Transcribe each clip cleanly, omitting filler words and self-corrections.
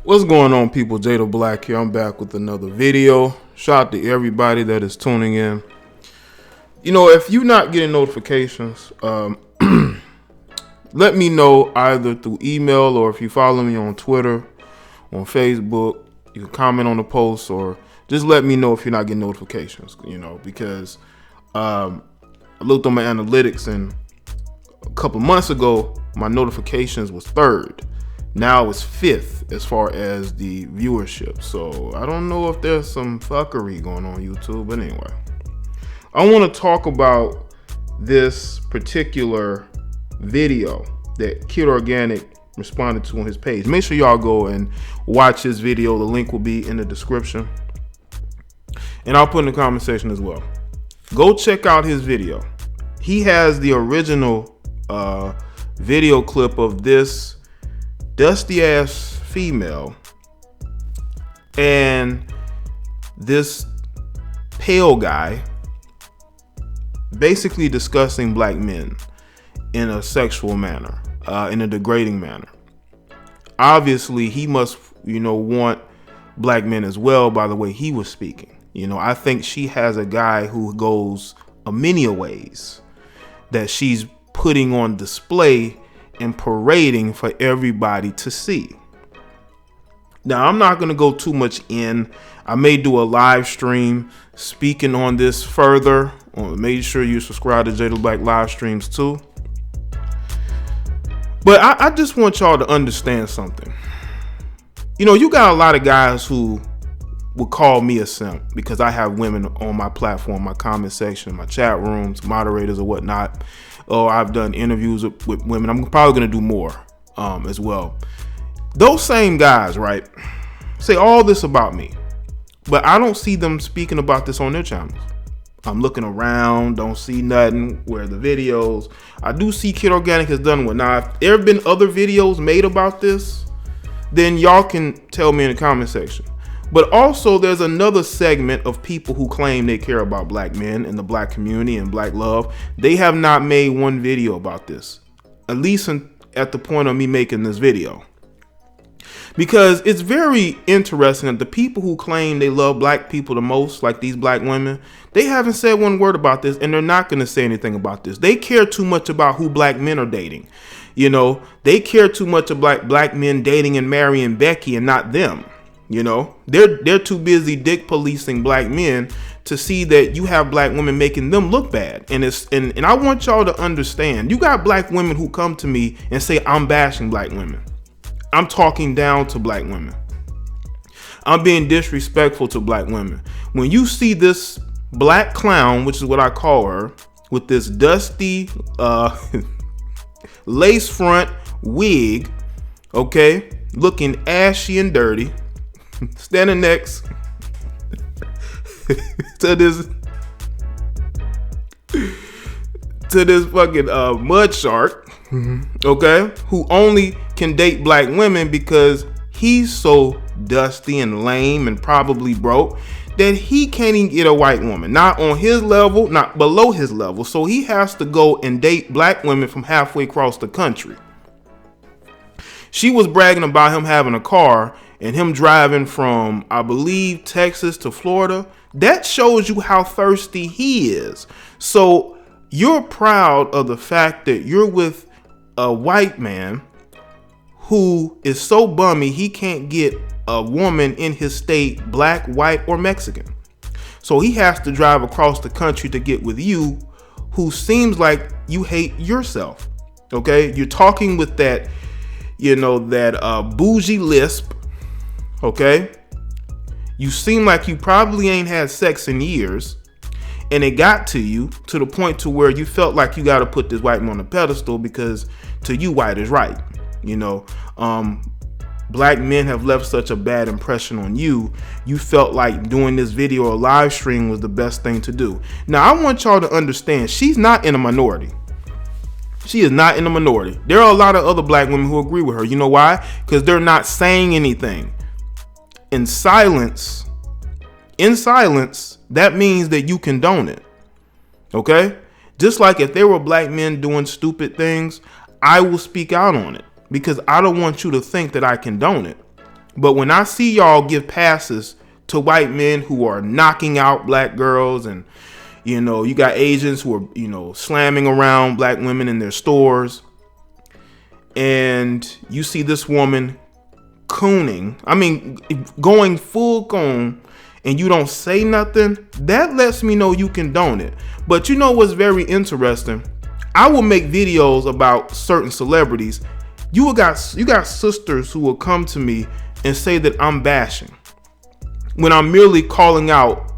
What's going on, people? Jaye BIack here. I'm back with another video. Shout out to everybody that is tuning in. You know, if you're not getting notifications, let me know either through email or if you follow me on Twitter, on Facebook, you can comment on the post or just let me know if you're not getting notifications, you know, because I looked on my analytics and a couple months ago, my notifications was 3rd. Now it's 5th as far as the viewership. So I don't know if there's some fuckery going on YouTube, but anyway. I want to talk about this particular video that Kid Organic responded to on his page. Make sure y'all go and watch his video. The link will be in the description. And I'll put in the comment section as well. Go check out his video. He has the original video clip of this dusty ass female and this pale guy basically discussing black men in a sexual manner, in a degrading manner. Obviously, he must, want black men as well by the way he was speaking. I think she has a guy who goes a many ways that she's putting on display and parading for everybody to see. Now, I'm not going to go too much in. I may do a live stream speaking on this further. Make sure you subscribe to Jaye BIack live streams too. But I just want y'all to understand something. You got a lot of guys who would call me a simp because I have women on my platform, my comment section, my chat rooms, moderators or whatnot. Or I've done interviews with women. I'm probably going to do more as well. Those same guys, right, say all this about me, but I don't see them speaking about this on their channels. I'm looking around, don't see nothing. Where the videos, I do see Kid Organic has done one. Now, if there have been other videos made about this, then y'all can tell me in the comment section. But also there's another segment of people who claim they care about black men and the black community and black love. They have not made one video about this, at least at the point of me making this video. Because it's very interesting that the people who claim they love black people the most, like these black women, they haven't said one word about this and they're not going to say anything about this. They care too much about who black men are dating. They care too much about black men dating and marrying Becky and not them. They're too busy dick policing black men to see that you have black women making them look bad. And I want y'all to understand, you got black women who come to me and say I'm bashing black women. I'm talking down to black women. I'm being disrespectful to black women. When you see this black clown, which is what I call her, with this dusty lace front wig, okay, looking ashy and dirty, standing next to this fucking mud shark, okay, who only can date black women because he's so dusty and lame and probably broke that he can't even get a white woman, not on his level, not below his level. So he has to go and date black women from halfway across the country. She was bragging about him having a car and him driving from, I believe, Texas to Florida. That shows you how thirsty he is. So you're proud of the fact that you're with a white man who is so bummy he can't get a woman in his state, black, white, or Mexican. So he has to drive across the country to get with you, who seems like you hate yourself. Okay? You're talking with that, that bougie lisp. Okay, you seem like you probably ain't had sex in years, and it got to you to the point to where you felt like you got to put this white man on a pedestal because to you white is right. Black men have left such a bad impression on you. You felt like doing this video or live stream was the best thing to do. Now I want y'all to understand, she's not in a minority. She is not in the minority. There are a lot of other black women who agree with her. You know why? Because they're not saying anything. In silence, that means that you condone it. Okay? Just like if there were black men doing stupid things, I will speak out on it because I don't want you to think that I condone it. But when I see y'all give passes to white men who are knocking out black girls, and you got Asians who are slamming around black women in their stores, and you see this woman going full coon, and you don't say nothing, that lets me know you condone it. But you know what's very interesting? I will make videos about certain celebrities. You got sisters who will come to me and say that I'm bashing when I'm merely calling out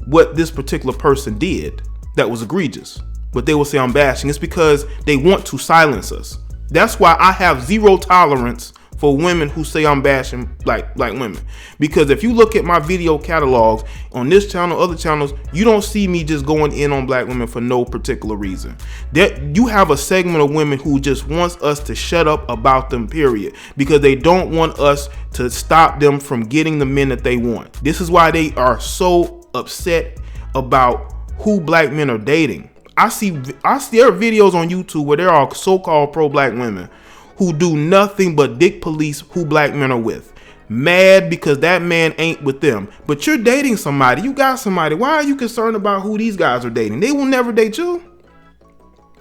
what this particular person did that was egregious. But they will say I'm bashing. It's because they want to silence us. That's why I have zero tolerance for women who say I'm bashing black women. Because if you look at my video catalogs on this channel, other channels, you don't see me just going in on black women for no particular reason. You have a segment of women who just wants us to shut up about them, period. Because they don't want us to stop them from getting the men that they want. This is why they are so upset about who black men are dating. I see there are videos on YouTube where there are so-called pro-black women who do nothing but dick police who black men are with. Mad because that man ain't with them. But you're dating somebody. You got somebody. Why are you concerned about who these guys are dating? They will never date you.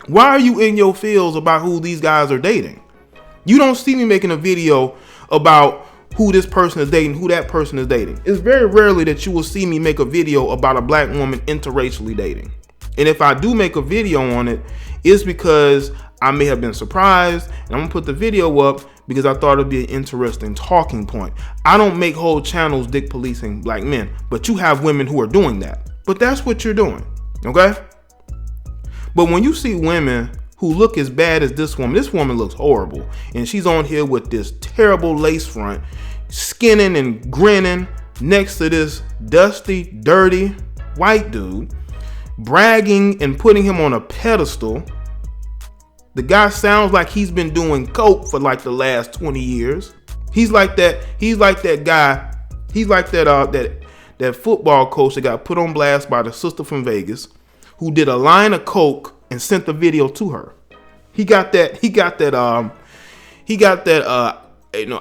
Why are you in your feels about who these guys are dating? You don't see me making a video about who this person is dating, who that person is dating. It's very rarely that you will see me make a video about a black woman interracially dating. And if I do make a video on it, it's because I may have been surprised, and I'm gonna put the video up because I thought it'd be an interesting talking point. I don't make whole channels dick policing black men, but you have women who are doing that. But that's what you're doing, okay? But when you see women who look as bad as this woman looks horrible, and she's on here with this terrible lace front, skinning and grinning next to this dusty, dirty white dude, bragging and putting him on a pedestal. The guy sounds like he's been doing coke for like the last 20 years. He's like that guy. He's like that football coach that got put on blast by the sister from Vegas, who did a line of coke and sent the video to her. He got that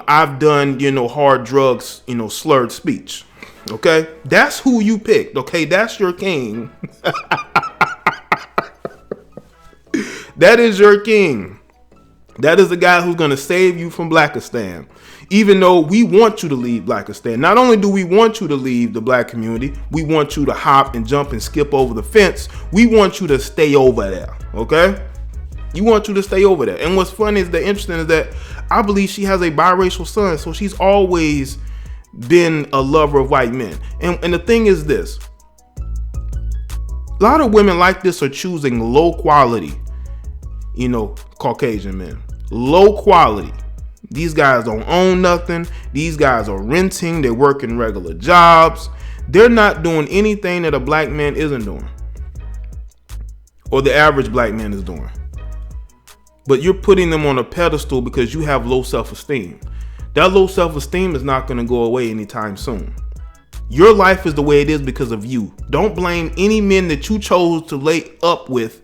I've done, hard drugs, slurred speech. Okay? That's who you picked. Okay? That's your king. That is your king. That is the guy who's going to save you from Blackistan. Even though we want you to leave Blackistan. Not only do we want you to leave the black community, we want you to hop and jump and skip over the fence. We want you to stay over there. Okay? You want you to stay over there. And what's funny is interesting is that I believe she has a biracial son. So she's always been a lover of white men. And the thing is this. A lot of women like this are choosing low quality, Caucasian men. Low quality. These guys don't own nothing. These guys are renting. They're working regular jobs. They're not doing anything that a black man isn't doing, or the average black man is doing. But you're putting them on a pedestal because you have low self-esteem. That low self-esteem is not going to go away anytime soon. Your life is the way it is because of you. Don't blame any men that you chose to lay up with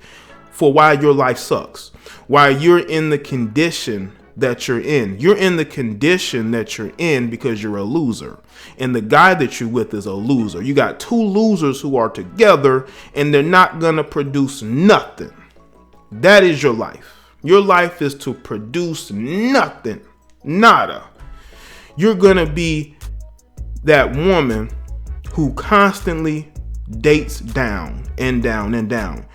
for why your life sucks, why you're in the condition that you're in. You're in the condition that you're in because you're a loser. And the guy that you're with is a loser. You got two losers who are together and they're not going to produce nothing. That is your life. Your life is to produce nothing. Nada. You're going to be that woman who constantly dates down and down and down.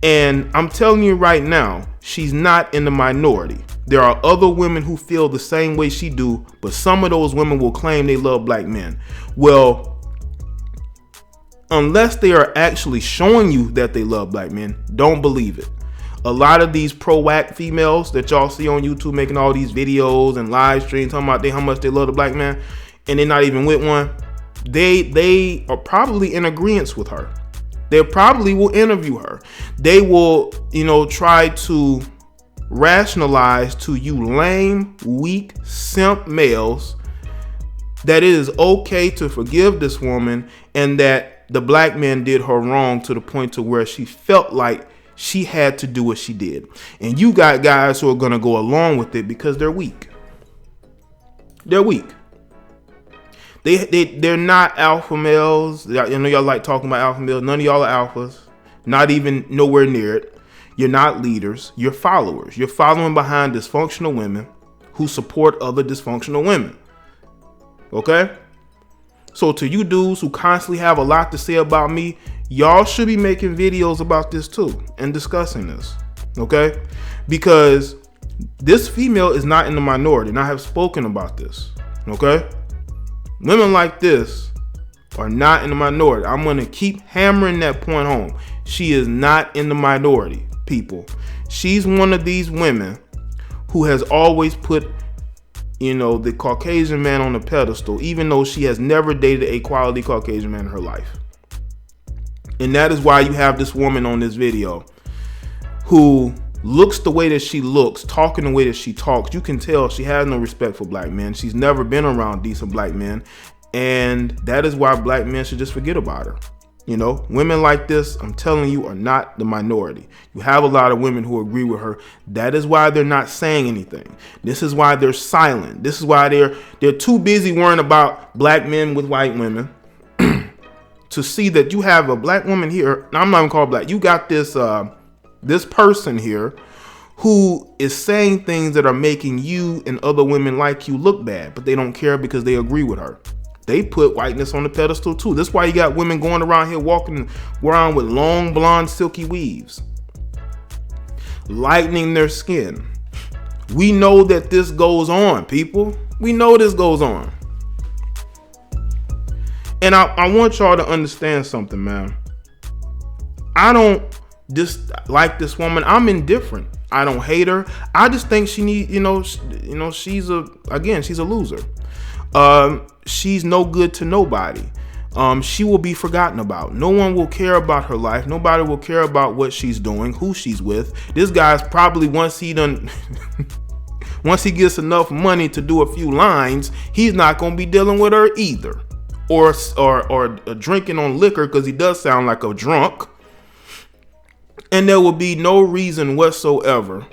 And I'm telling you right now, she's not in the minority. There are other women who feel the same way she do, but some of those women will claim they love black men. Well, unless they are actually showing you that they love black men, don't believe it. A lot of these pro-whack females that y'all see on YouTube making all these videos and live streams talking about how much they love the black man, and they're not even with one, they are probably in agreement with her. They probably will interview her. They will, try to rationalize to you lame, weak, simp males that it is okay to forgive this woman and that the black man did her wrong to the point to where she felt like she had to do what she did. And you got guys who are going to go along with it because they're weak. They're weak. They're not alpha males. I know y'all like talking about alpha males. None of y'all are alphas. Not even nowhere near it. You're not leaders. You're followers. You're following behind dysfunctional women who support other dysfunctional women. Okay? So to you dudes who constantly have a lot to say about me, y'all should be making videos about this too and discussing this. Okay? Because this female is not in the minority, and I have spoken about this. Okay? Women like this are not in the minority. I'm going to keep hammering that point home. She is not in the minority, people. She's one of these women who has always put, the Caucasian man on a pedestal, even though she has never dated a quality Caucasian man in her life. And that is why you have this woman on this video who looks the way that she looks, talking the way that she talks. You can tell she has no respect for black men. She's never been around decent black men. And that is why black men should just forget about her. Women like this, I'm telling you, are not the minority. You have a lot of women who agree with her. That is why they're not saying anything. This is why they're silent. This is why they're too busy worrying about black men with white women to see that you have a black woman here. Now, I'm not even called black. You got this person here who is saying things that are making you and other women like you look bad, but they don't care because they agree with her. They put whiteness on the pedestal too. That's why you got women going around here walking around with long blonde silky weaves, lightening their skin. We know that this goes on, people. We know this goes on. And I want y'all to understand something, man. I don't dislike this woman. I'm indifferent. I don't hate her. I just think she needs, she's a loser. She's no good to nobody. She will be forgotten about. No one will care about her life. Nobody will care about what she's doing, who she's with. This guy's probably, once he gets enough money to do a few lines, he's not going to be dealing with her either. Or drinking on liquor, because he does sound like a drunk. And there will be no reason whatsoever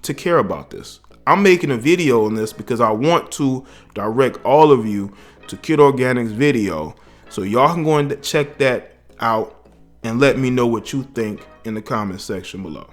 to care about this. I'm making a video on this because I want to direct all of you to Kid Organic's video, so y'all can go and check that out and let me know what you think in the comment section below.